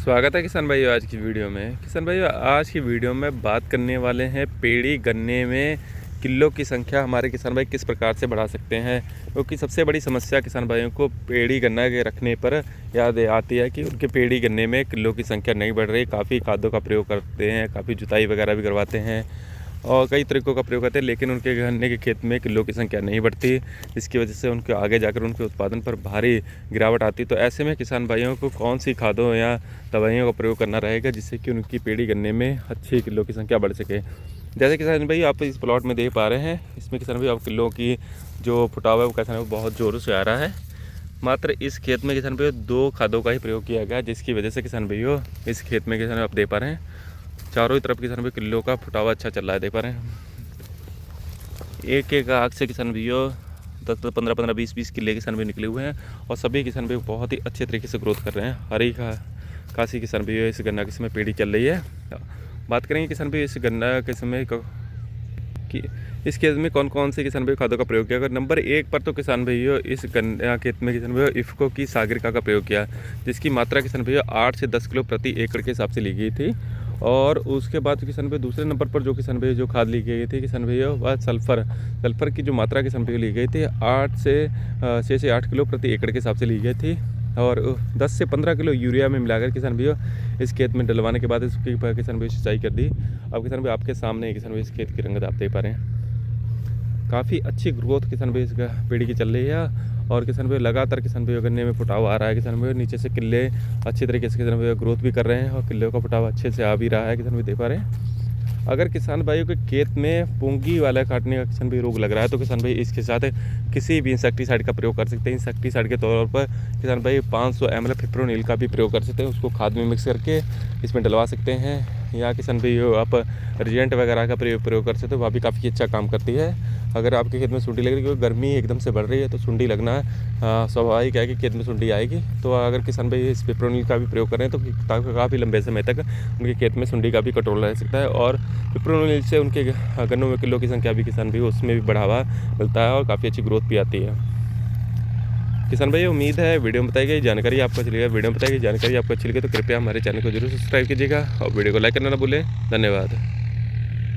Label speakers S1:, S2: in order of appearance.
S1: स्वागत है किसान भाइयों आज की वीडियो में। किसान भाइयों आज की वीडियो में बात करने वाले हैं पेड़ी गन्ने में किलो की संख्या हमारे किसान भाई किस प्रकार से बढ़ा सकते हैं, क्योंकि सबसे बड़ी समस्या किसान भाइयों को पेड़ी गन्ना के रखने पर याद आती है कि उनके पेड़ी गन्ने में किलो की संख्या नहीं बढ़ रही। काफ़ी खादों का प्रयोग करते हैं, काफ़ी जुताई वगैरह भी करवाते हैं और कई तरीक़ों का प्रयोग करते हैं, लेकिन उनके गन्ने के खेत में किलो की संख्या नहीं बढ़ती, जिसकी वजह से उनके आगे जाकर उनके उत्पादन पर भारी गिरावट आती। तो ऐसे में किसान भाइयों को कौन सी खादों या दवाइयों का प्रयोग करना रहेगा जिससे कि उनकी पेड़ी गन्ने में अच्छी किलो की संख्या बढ़ सके। जैसे किसान भाई आप इस प्लॉट में देख पा रहे हैं, इसमें किसान भाई आप किलो की जो फुटाव है वो किसान भाई बहुत ज़ोरों से आ रहा है। मात्र इस खेत में किसान भाई 2 खादों का ही प्रयोग किया गया, जिसकी वजह से किसान भाइयों इस खेत में किसान आप देख पा रहे हैं चारों ही तरफ किसान भाई किलो का फुटावा अच्छा चल रहा है। देख पा रहे हैं एक एक आग से किसान भाइयों 10-15 20 किले किसान भाई निकले हुए हैं और सभी किसान भाई बहुत ही अच्छे तरीके से ग्रोथ कर रहे हैं। हरी खासी किसान भाइयों इस गन्ना किस्म में पेड़ी चल रही है। बात करेंगे किसान भाई इस गन्ना किस्म कि इस खेत में कौन कौन से किसान भाई खादों का प्रयोग किया। अगर नंबर 1 पर तो किसान भाइयों इस गन्ना खेत में किसान भाइयों इफ़को की सागरिका का प्रयोग किया, जिसकी मात्रा किसान भाइयों 8 से 10 किलो प्रति एकड़ के हिसाब से ली गई थी। और उसके बाद किसान भाई दूसरे नंबर पर जो किसान भाई जो खाद ली गई थी किसान भाइयों वह सल्फ़र की जो मात्रा किसान भाई ली गई थी 6 से 8 किलो प्रति एकड़ के हिसाब से ली गई थी। और 10 से 15 किलो यूरिया में मिलाकर किसान भाइयों इस खेत में डलवाने के बाद इसकी किसान भाई सिंचाई कर दी। अब किसान भाई आपके सामने किसान भाई इस खेत की रंगत आप देख पा रहे हैं। काफ़ी अच्छी ग्रोथ किसान भाई इस पेड़ी की चल रही है और किसान भाई लगातार किसान भाई गन्ने में फुटाव आ रहा है। किसान भाई नीचे से किले अच्छी तरीके से किसान भाई ग्रोथ भी कर रहे हैं और किले का फुटाव अच्छे से आ भी रहा है। किसान भाई देख पा रहे हैं। अगर किसान भाइयों के खेत में पूंगी वाला काटने का किसान भाई रोग लग रहा है तो किसान भाई इसके साथ किसी भी इंसेक्टिसाइड का प्रयोग कर सकते हैं। इंसेक्टिसाइड के तौर पर किसान भाई 500 ml फिप्रोनिल का भी प्रयोग कर सकते हैं, उसको खाद में मिक्स करके इसमें डलवा सकते हैं। या किसान भाई आप रिजेंट वगैरह का प्रयोग कर सकते हो, वह भी काफ़ी अच्छा काम करती है। अगर आपके खेत में सुंडी लग रही है क्योंकि गर्मी एकदम से बढ़ रही है तो सुंडी लगना स्वाभाविक है कि खेत में सुंडी आएगी। तो अगर किसान भाई इस पिप्रोनिल का भी प्रयोग करें तो काफ़ी लंबे समय तक उनके खेत में सुंडी का भी कंट्रोल रह सकता है और पिप्रोनिल से उनके गन्नों में किलो की संख्या भी किसान भाई उसमें भी बढ़ावा मिलता है और काफ़ी अच्छी ग्रोथ भी आती है। किसान भाई उम्मीद है वीडियो में बताई गई जानकारी आपको अच्छी लगी। वीडियो में बताई गई जानकारी आपको अच्छी लगी तो कृपया हमारे चैनल को जरूर सब्सक्राइब कीजिएगा और वीडियो को लाइक करना ना भूलें। धन्यवाद।